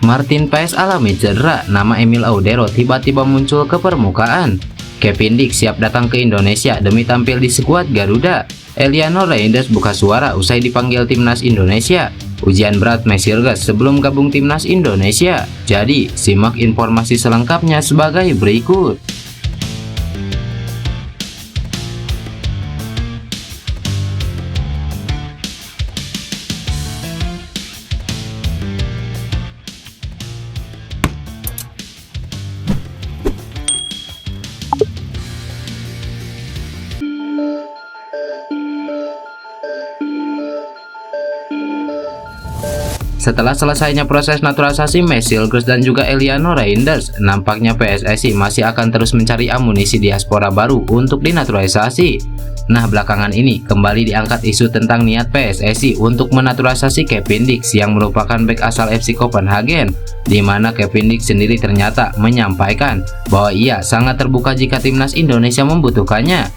Martin Paes alami cedera, nama Emil Audero tiba-tiba muncul ke permukaan. Kevin Dix siap datang ke Indonesia demi tampil di skuad Garuda. Eliano Reinders buka suara usai dipanggil timnas Indonesia. Ujian berat Mesirges sebelum gabung timnas Indonesia. Jadi, simak informasi selengkapnya sebagai berikut. Setelah selesainya proses naturalisasi Mesirges dan juga Eliano Reinders, nampaknya PSSI masih akan terus mencari amunisi diaspora baru untuk dinaturalisasi. Nah, belakangan ini kembali diangkat isu tentang niat PSSI untuk menaturalisasi Kevin Dix yang merupakan bek asal FC Copenhagen, di mana Kevin Dix sendiri ternyata menyampaikan bahwa ia sangat terbuka jika timnas Indonesia membutuhkannya.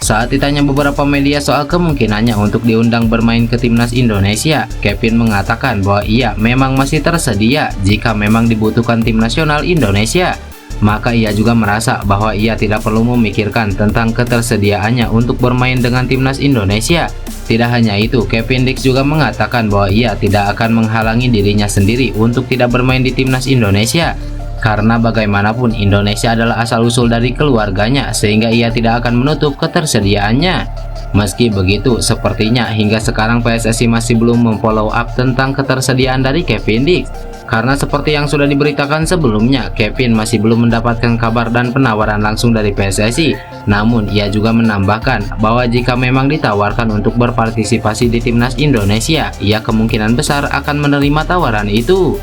Saat ditanya beberapa media soal kemungkinannya untuk diundang bermain ke timnas Indonesia, Kevin mengatakan bahwa ia memang masih tersedia jika memang dibutuhkan tim nasional Indonesia. Maka ia juga merasa bahwa ia tidak perlu memikirkan tentang ketersediaannya untuk bermain dengan timnas Indonesia. Tidak hanya itu, Kevin Dix juga mengatakan bahwa ia tidak akan menghalangi dirinya sendiri untuk tidak bermain di timnas Indonesia. Karena bagaimanapun Indonesia adalah asal-usul dari keluarganya, sehingga ia tidak akan menutup ketersediaannya. Meski begitu, sepertinya hingga sekarang PSSI masih belum memfollow up tentang ketersediaan dari Kevin Dix. Karena seperti yang sudah diberitakan sebelumnya, Kevin masih belum mendapatkan kabar dan penawaran langsung dari PSSI. Namun, ia juga menambahkan bahwa jika memang ditawarkan untuk berpartisipasi di timnas Indonesia, ia kemungkinan besar akan menerima tawaran itu.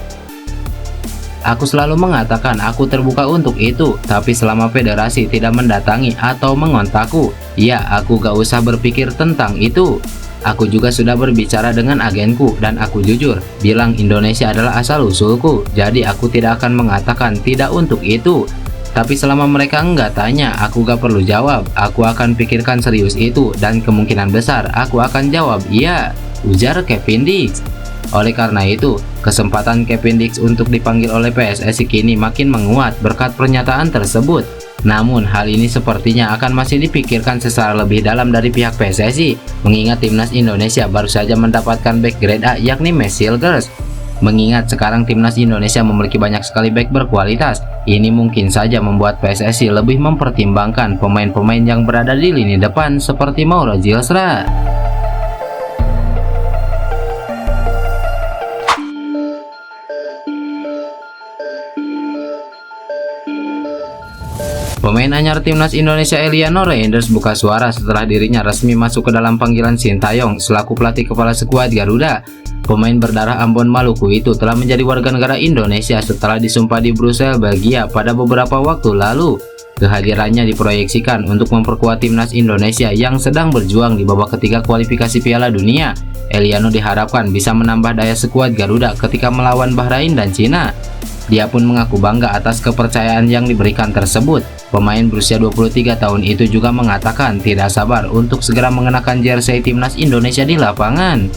Aku selalu mengatakan aku terbuka untuk itu, tapi selama federasi tidak mendatangi atau mengontakku, ya aku gak usah berpikir tentang itu. Aku juga sudah berbicara dengan agenku dan aku jujur bilang Indonesia adalah asal-usulku, jadi aku tidak akan mengatakan tidak untuk itu. Tapi selama mereka enggak tanya, aku gak perlu jawab. Aku akan pikirkan serius itu dan kemungkinan besar aku akan jawab iya, ujar Kevin Dix. Oleh karena itu, kesempatan Kevin Dix untuk dipanggil oleh PSSI kini makin menguat berkat pernyataan tersebut. Namun, hal ini sepertinya akan masih dipikirkan secara lebih dalam dari pihak PSSI, mengingat timnas Indonesia baru saja mendapatkan bek grade A yakni Mesirges. Mengingat sekarang timnas Indonesia memiliki banyak sekali bek berkualitas, ini mungkin saja membuat PSSI lebih mempertimbangkan pemain-pemain yang berada di lini depan seperti Mauro Gilsra. Pemain anyar timnas Indonesia Eliano Reinders buka suara setelah dirinya resmi masuk ke dalam panggilan Sintayong selaku pelatih kepala skuad Garuda. Pemain berdarah Ambon Maluku itu telah menjadi warga negara Indonesia setelah disumpah di Brussels, Belgia pada beberapa waktu lalu. Kehadirannya diproyeksikan untuk memperkuat timnas Indonesia yang sedang berjuang di babak ketiga kualifikasi Piala Dunia. Eliano diharapkan bisa menambah daya skuad Garuda ketika melawan Bahrain dan Cina. Dia pun mengaku bangga atas kepercayaan yang diberikan tersebut. Pemain berusia 23 tahun itu juga mengatakan tidak sabar untuk segera mengenakan jersey timnas Indonesia di lapangan.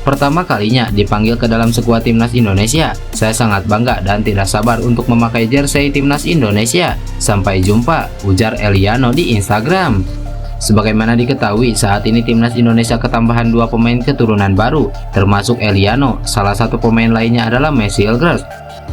Pertama kalinya dipanggil ke dalam skuad timnas Indonesia, saya sangat bangga dan tidak sabar untuk memakai jersey timnas Indonesia. Sampai jumpa, ujar Eliano di Instagram. Sebagaimana diketahui, saat ini timnas Indonesia ketambahan 2 pemain keturunan baru, termasuk Eliano. Salah satu pemain lainnya adalah Mesirges.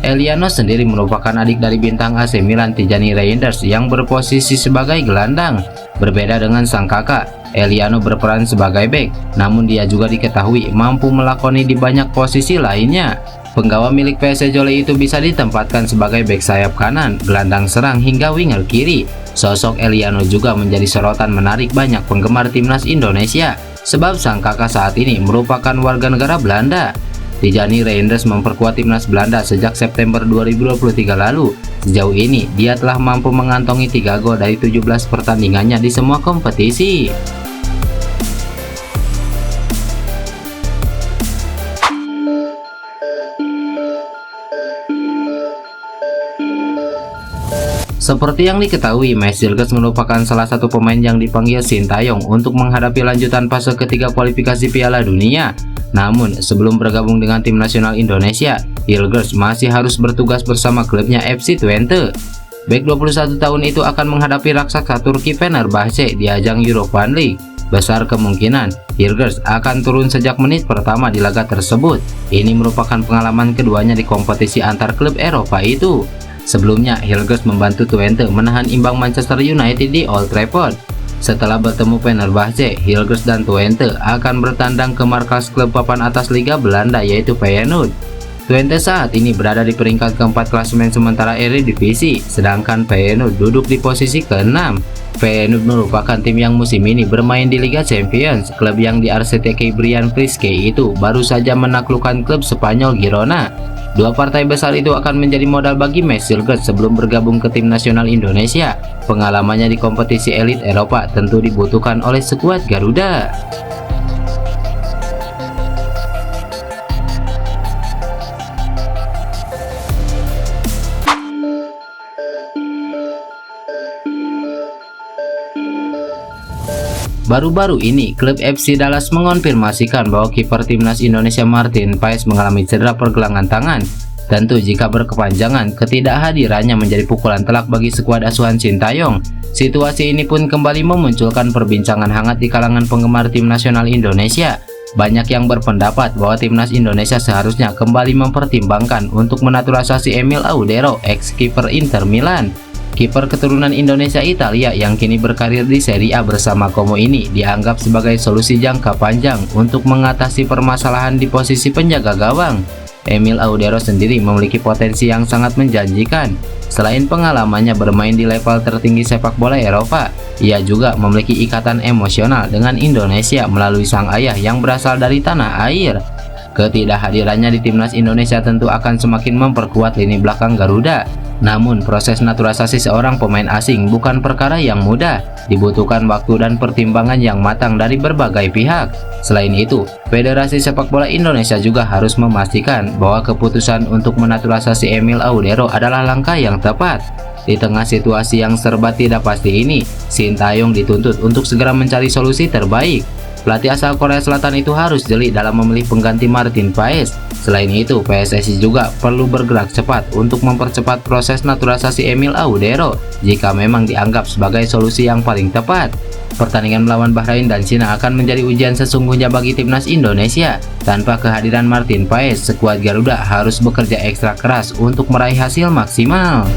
Eliano sendiri merupakan adik dari bintang AC Milan Tijani Reinders yang berposisi sebagai gelandang. Berbeda dengan sang kakak, Eliano berperan sebagai bek, namun dia juga diketahui mampu melakoni di banyak posisi lainnya. Penggawa milik PSC Jole itu bisa ditempatkan sebagai bek sayap kanan, gelandang serang hingga winger kiri. Sosok Eliano juga menjadi sorotan menarik banyak penggemar timnas Indonesia, sebab sang kakak saat ini merupakan warga negara Belanda. Tijani Reinders memperkuat timnas Belanda sejak September 2023 lalu. Sejauh ini, dia telah mampu mengantongi 3 gol dari 17 pertandingannya di semua kompetisi. Seperti yang diketahui, Mesirges merupakan salah satu pemain yang dipanggil Sintayong untuk menghadapi lanjutan fase ketiga kualifikasi Piala Dunia. Namun, sebelum bergabung dengan tim nasional Indonesia, Hilgers masih harus bertugas bersama klubnya FC Twente. Bek 21 tahun itu akan menghadapi raksasa Turki Fenerbahce di ajang Europa League. Besar kemungkinan Hilgers akan turun sejak menit pertama di laga tersebut. Ini merupakan pengalaman keduanya di kompetisi antar klub Eropa itu. Sebelumnya, Hilgers membantu Twente menahan imbang Manchester United di Old Trafford. Setelah bertemu Fenerbahce, Hilgers dan Twente akan bertandang ke markas klub papan atas Liga Belanda yaitu Feyenoord. Twente saat ini berada di peringkat keempat klasemen sementara Eredivisie, sedangkan Feyenoord duduk di posisi ke-6. Feyenoord merupakan tim yang musim ini bermain di Liga Champions. Klub yang diarsiteki Brian Priske itu baru saja menaklukkan klub Spanyol Girona. Dua partai besar itu akan menjadi modal bagi Mads Hilgers sebelum bergabung ke tim nasional Indonesia. Pengalamannya di kompetisi elit Eropa tentu dibutuhkan oleh skuad Garuda. Baru-baru ini, klub FC Dallas mengonfirmasikan bahwa kiper timnas Indonesia Martin Paes mengalami cedera pergelangan tangan. Tentu jika berkepanjangan, ketidakhadirannya menjadi pukulan telak bagi skuad asuhan Sintayong. Situasi ini pun kembali memunculkan perbincangan hangat di kalangan penggemar tim nasional Indonesia. Banyak yang berpendapat bahwa timnas Indonesia seharusnya kembali mempertimbangkan untuk menaturalisasi Emil Audero, ex-kiper Inter Milan. Kiper keturunan Indonesia Italia yang kini berkarir di Serie A bersama Como ini dianggap sebagai solusi jangka panjang untuk mengatasi permasalahan di posisi penjaga gawang. Emil Audero sendiri memiliki potensi yang sangat menjanjikan. Selain pengalamannya bermain di level tertinggi sepak bola Eropa, ia juga memiliki ikatan emosional dengan Indonesia melalui sang ayah yang berasal dari tanah air. Ketidakhadirannya di timnas Indonesia tentu akan semakin memperkuat lini belakang Garuda. Namun, proses naturalisasi seorang pemain asing bukan perkara yang mudah, dibutuhkan waktu dan pertimbangan yang matang dari berbagai pihak. Selain itu, Federasi Sepak Bola Indonesia juga harus memastikan bahwa keputusan untuk menaturalisasi Emil Audero adalah langkah yang tepat. Di tengah situasi yang serba tidak pasti ini, Sintayong dituntut untuk segera mencari solusi terbaik. Pelatih asal Korea Selatan itu harus jeli dalam memilih pengganti Martin Paes. Selain itu, PSSI juga perlu bergerak cepat untuk mempercepat proses naturalisasi Emil Audero jika memang dianggap sebagai solusi yang paling tepat. Pertandingan melawan Bahrain dan Cina akan menjadi ujian sesungguhnya bagi timnas Indonesia. Tanpa kehadiran Martin Paes, skuad Garuda harus bekerja ekstra keras untuk meraih hasil maksimal.